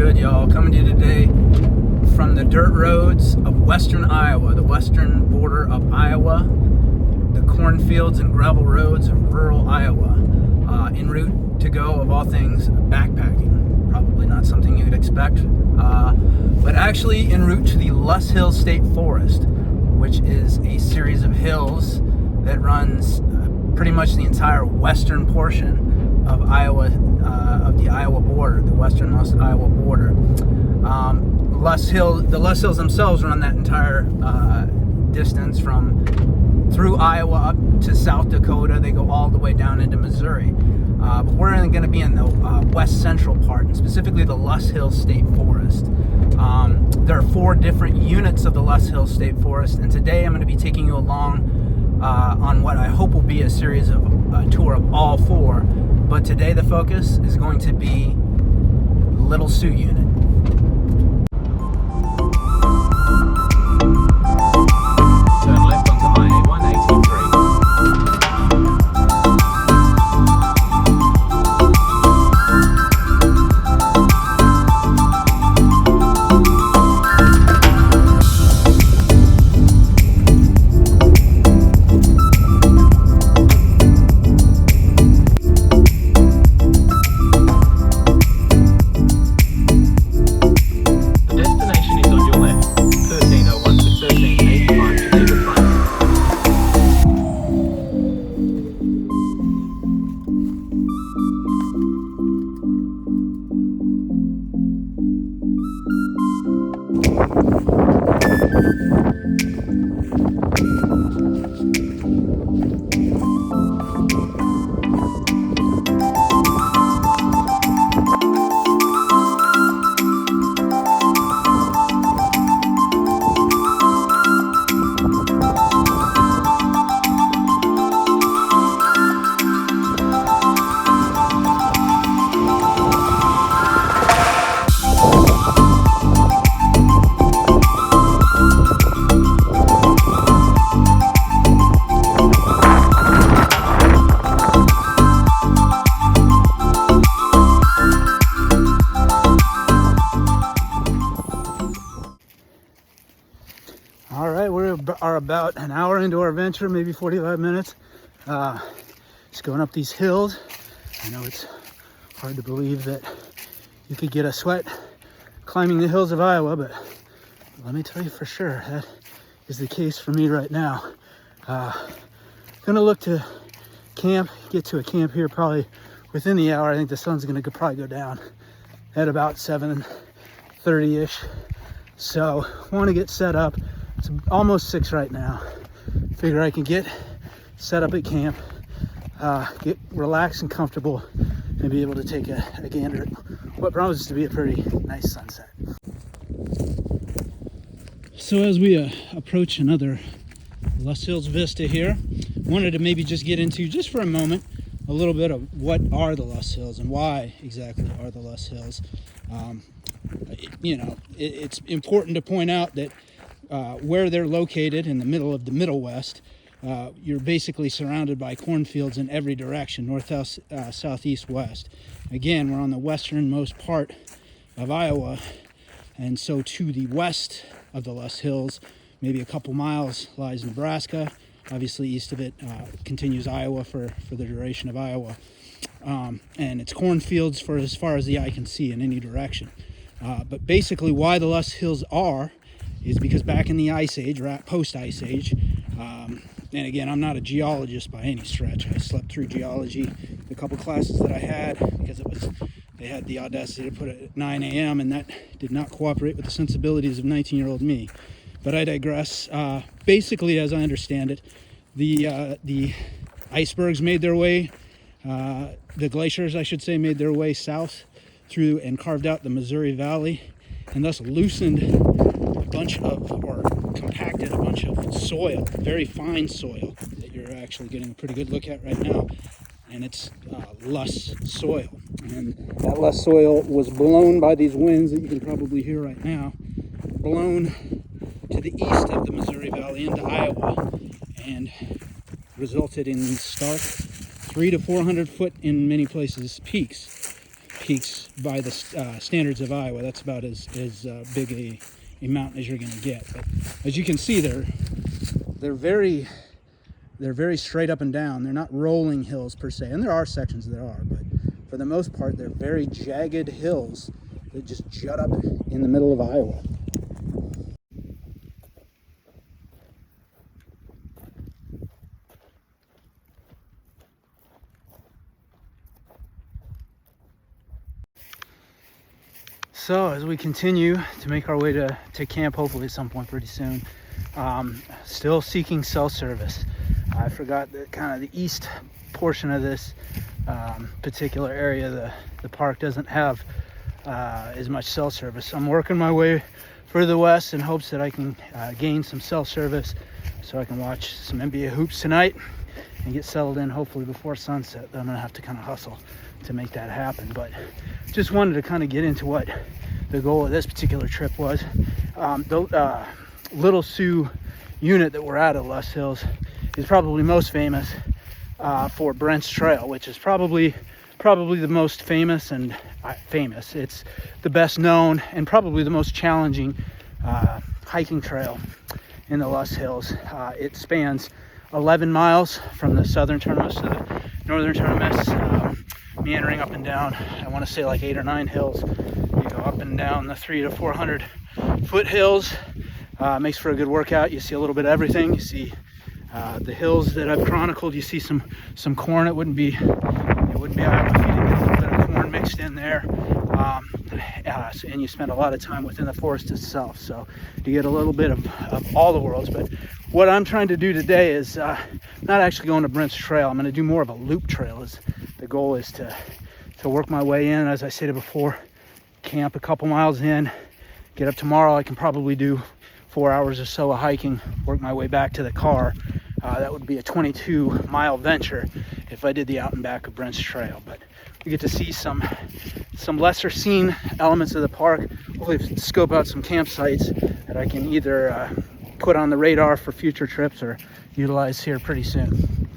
good, y'all? Coming to you today from the dirt roads of western Iowa, the western border of Iowa, the cornfields and gravel roads of rural Iowa, en route to go, of all things, backpacking. Probably not something you'd expect, but actually en route to the Loess Hills State Forest, which is a series of hills that runs pretty much the entire western portion of Iowa, of the Iowa border, the westernmost Iowa border. The Loess Hills themselves run that entire distance from through Iowa up to South Dakota. They go all the way down into Missouri. But we're going to be in the west central part, and specifically the Loess Hills State Forest. There are 4 different units of the Loess Hills State Forest, and today I'm going to be taking you along on what I hope will be a series of tour of all 4. But today the focus is going to be Little Sioux unit. Turn left onto IA-183. Are about an hour into our venture, maybe 45 minutes. Just going up these hills. I know it's hard to believe that you could get a sweat climbing the hills of Iowa, but let me tell you for sure that is the case for me right now. Gonna look to camp, get to a camp here probably within the hour. I think the sun's gonna probably go down at about 7:30-ish. So want to get set up. It's almost 6 right now. Figure I can get set up at camp, get relaxed and comfortable, and be able to take a gander at what promises to be a pretty nice sunset. So as we approach another Loess Hills vista here, wanted to maybe just get into, just for a moment, a little bit of what are the Loess Hills and why exactly are the Loess Hills. It's important to point out that where they're located in the middle of the Middle West, you're basically surrounded by cornfields in every direction, north, south, east, west. Again, we're on the westernmost part of Iowa, and so to the west of the Loess Hills, maybe a couple miles, lies Nebraska. Obviously, east of it continues Iowa for the duration of Iowa. And it's cornfields for as far as the eye can see in any direction. But basically, why the Loess Hills is because back in the Ice Age, or post-Ice Age, and again, I'm not a geologist by any stretch. I slept through geology, the couple classes that I had, because they had the audacity to put it at 9 a.m., and that did not cooperate with the sensibilities of 19-year-old me. But I digress. Basically, as I understand it, the icebergs made their way, the glaciers, I should say, made their way south through and carved out the Missouri Valley, and thus loosened compacted a bunch of soil, very fine soil that you're actually getting a pretty good look at right now, and it's loess soil. And that loess soil was blown by these winds that you can probably hear right now, blown to the east of the Missouri Valley into Iowa, and resulted in stark 300 to 400 foot, in many places, peaks. peaks by the standards of Iowa. That's about as big a mountain as you're going to get. But as you can see, they're very straight up and down. They're not rolling hills per se, and there are sections that are, but for the most part, they're very jagged hills that just jut up in the middle of Iowa. So as we continue to make our way to camp, hopefully at some point pretty soon, still seeking cell service. I forgot that kind of the east portion of this particular area, the park doesn't have as much cell service. I'm working my way further west in hopes that I can gain some cell service so I can watch some NBA hoops tonight and get settled in hopefully before sunset. I'm gonna have to kind of hustle to make that happen, but just wanted to kind of get into what the goal of this particular trip was. The Little Sioux unit that we're at Loess Hills is probably most famous for Brent's Trail, which is probably the most famous and famous. It's the best known and probably the most challenging hiking trail in the Loess Hills. It spans 11 miles from the southern terminus to the northern terminus, meandering up and down, I want to say like 8 or 9 hills. You go up and down the 300 to 400 foot hills. Makes for a good workout. You see a little bit of everything. You see the hills that I've chronicled. You see some corn. It wouldn't be Iowa if you didn't get a little bit of corn mixed in there. And you spend a lot of time within the forest itself, so you get a little bit of all the worlds. But what I'm trying to do today is not actually going to Brent's Trail. I'm going to do more of a loop trail. The goal is to work my way in, as I stated before, camp a couple miles in, get up tomorrow. I can probably do 4 hours or so of hiking, work my way back to the car. That would be a 22-mile venture if I did the out and back of Brent's Trail. But we get to see some lesser seen elements of the park. Hopefully scope out some campsites that I can either put on the radar for future trips or utilize here pretty soon.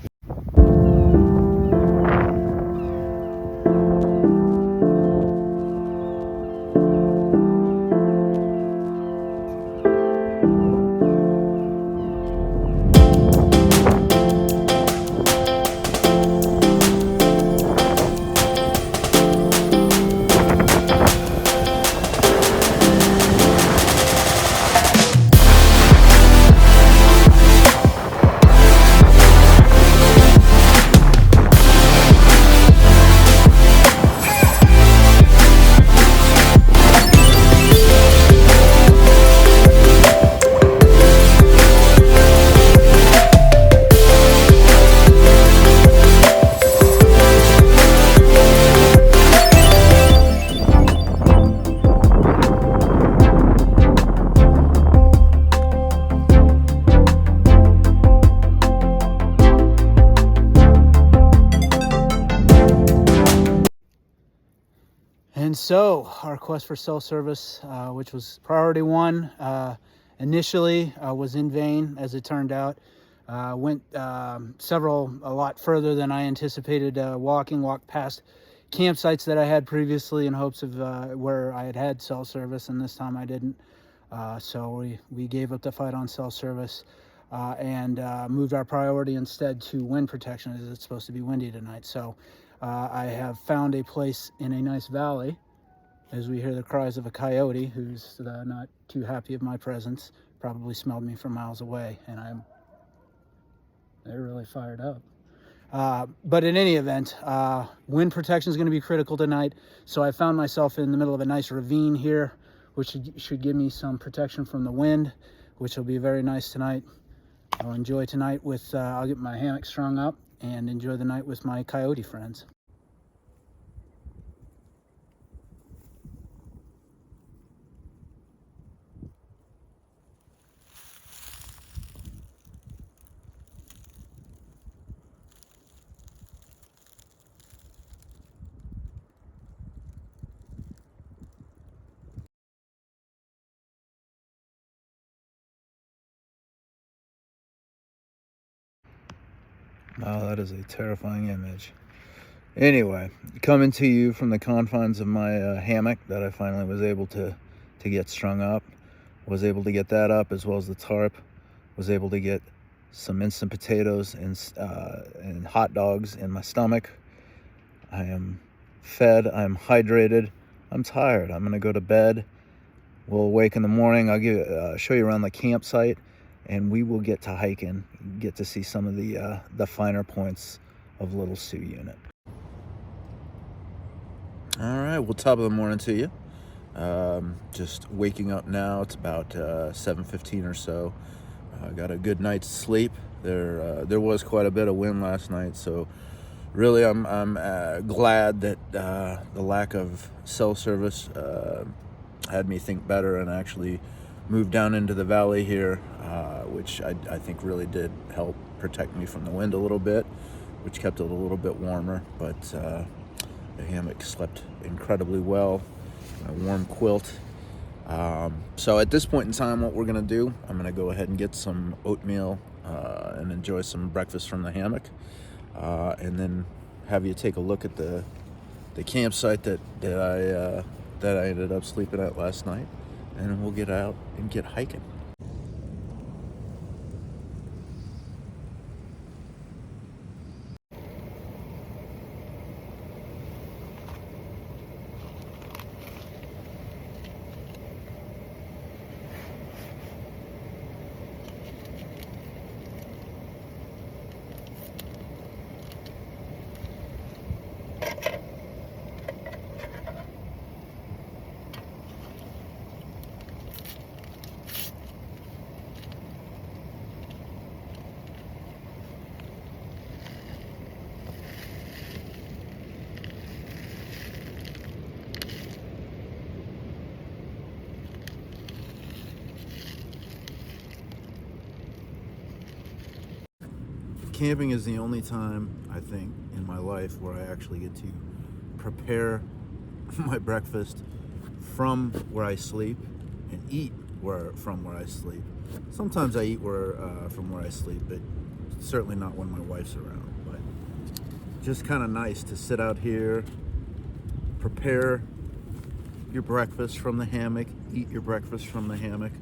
And so our quest for cell service, which was priority one, initially was in vain, as it turned out. Went a lot further than I anticipated walked past campsites that I had previously in hopes of where I had cell service, and this time I didn't. So we gave up the fight on cell service and moved our priority instead to wind protection, as it's supposed to be windy tonight. So I have found a place in a nice valley as we hear the cries of a coyote who's not too happy of my presence. Probably smelled me from miles away, and they're really fired up. But in any event, wind protection is going to be critical tonight. So I found myself in the middle of a nice ravine here, which should give me some protection from the wind, which will be very nice tonight. I'll enjoy tonight with, I'll get my hammock strung up and enjoy the night with my coyote friends. Wow, that is a terrifying image. Anyway, coming to you from the confines of my hammock that I finally was able to get strung up. Was able to get that up, as well as the tarp. Was able to get some instant potatoes and hot dogs in my stomach. I am fed, I'm hydrated, I'm tired. I'm gonna go to bed. We'll wake in the morning. I'll show you around the campsite, and we will get to hiking, get to see some of the finer points of Little Sioux Unit. All right, well, top of the morning to you. Just waking up now. It's about 7:15 or so. Got a good night's sleep. There was quite a bit of wind last night, so really I'm glad that the lack of cell service had me think better and actually move down into the valley here, which I think really did help protect me from the wind a little bit, which kept it a little bit warmer. But the hammock slept incredibly well, a warm quilt. So at this point in time, what we're gonna do, I'm gonna go ahead and get some oatmeal and enjoy some breakfast from the hammock, and then have you take a look at the campsite that I ended up sleeping at last night, and we'll get out and get hiking. Camping is the only time, I think, in my life where I actually get to prepare my breakfast from where I sleep and eat from where I sleep. Sometimes I eat from where I sleep, but certainly not when my wife's around. But just kind of nice to sit out here, prepare your breakfast from the hammock, eat your breakfast from the hammock.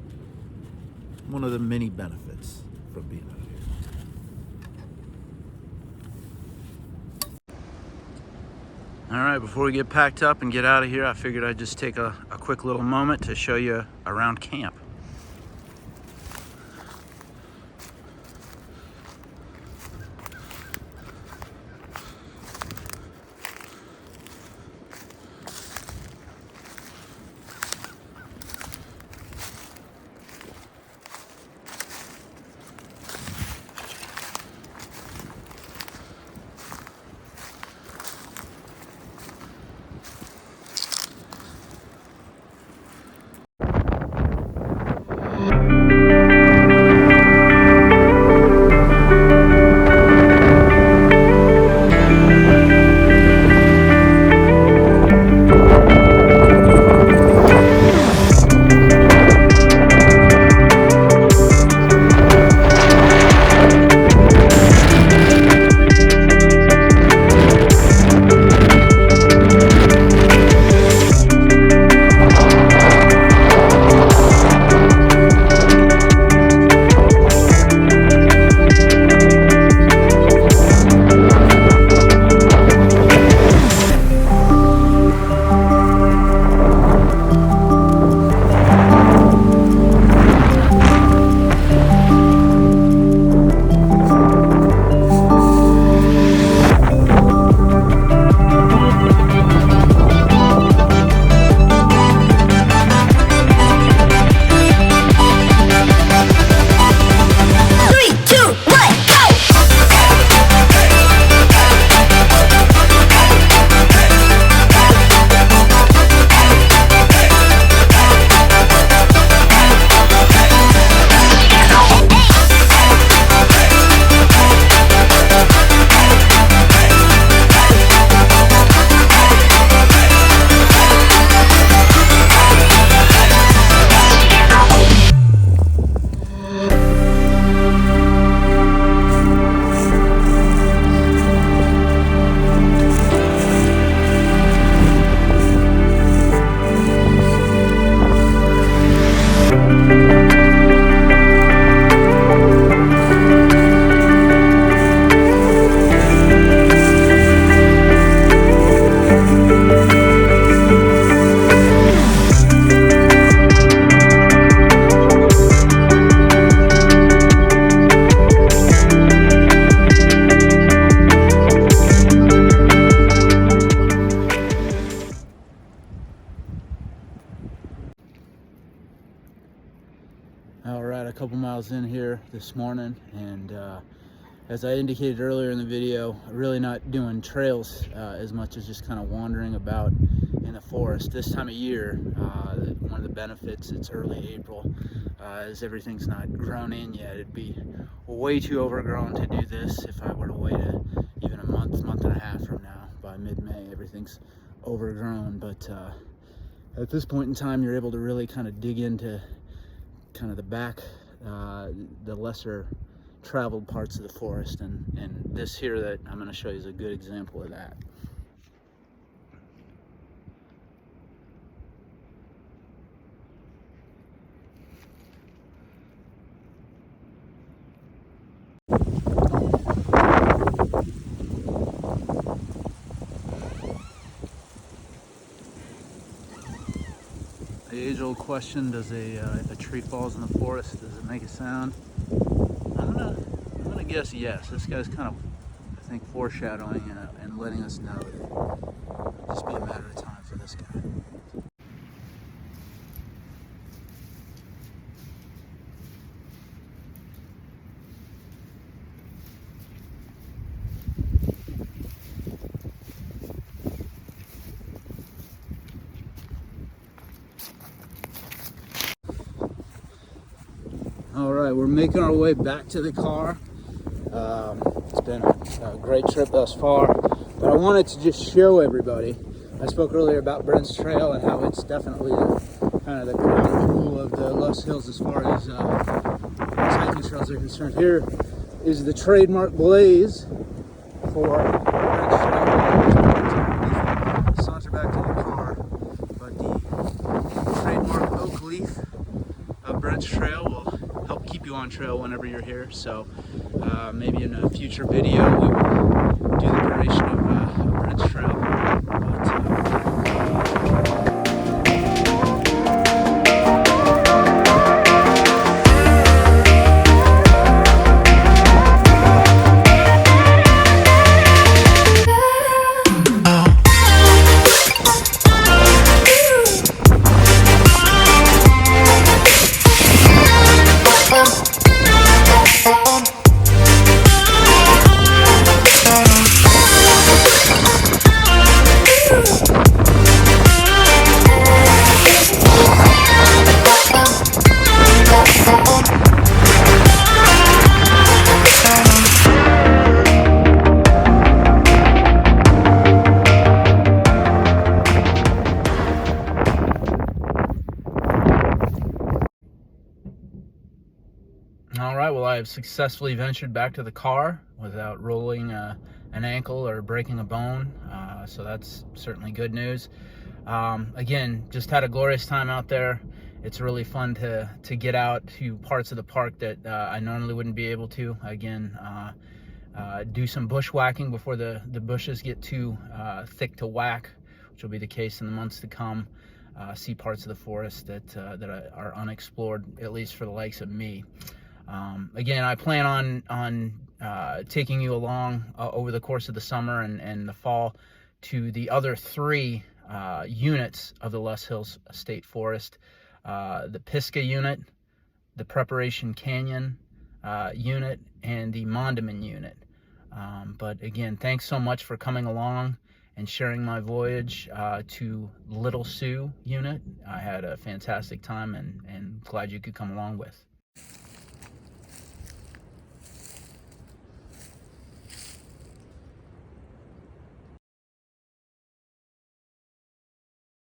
One of the many benefits from being out here. All right, before we get packed up and get out of here, I figured I'd just take a quick little moment to show you around camp. couple miles in here this morning, and as I indicated earlier in the video, really not doing trails as much as just kind of wandering about in the forest. This time of year, one of the benefits, it's early April, as everything's not grown in yet. It'd be way too overgrown to do this if I were to wait even a month and a half from now. By mid-May, everything's overgrown, but at this point in time, you're able to really kind of dig into kind of the back, the lesser traveled parts of the forest, and this here that I'm going to show you is a good example of that. The age-old question, does a tree falls in the forest, does it make a sound? I'm gonna guess yes. This guy's kind of, I think, foreshadowing and letting us know that it'll just be a matter of time for this guy. All right, we're making our way back to the car. It's been a great trip thus far, but I wanted to just show everybody. I spoke earlier about Brent's Trail and how it's definitely kind of the crown jewel of the Loess Hills as far as hiking trails are concerned. Here is the trademark blaze for Brent's Trail. Saunter back to the car, but the trademark oak leaf of Brent's Trail will help keep you on trail whenever you're here. So maybe in a future video we will do the duration of Brent's Trail. All right, well, I have successfully ventured back to the car without rolling an ankle or breaking a bone, so that's certainly good news. Again, just had a glorious time out there. It's really fun to get out to parts of the park that I normally wouldn't be able to. Again, do some bushwhacking before the bushes get too thick to whack, which will be the case in the months to come. See parts of the forest that are unexplored, at least for the likes of me. Again, I plan on taking you along over the course of the summer and the fall to the other three units of the Loess Hills State Forest, the Pisgah unit, the Preparation Canyon unit, and the Mondamin unit. But again, thanks so much for coming along and sharing my voyage to Little Sioux unit. I had a fantastic time and glad you could come along with.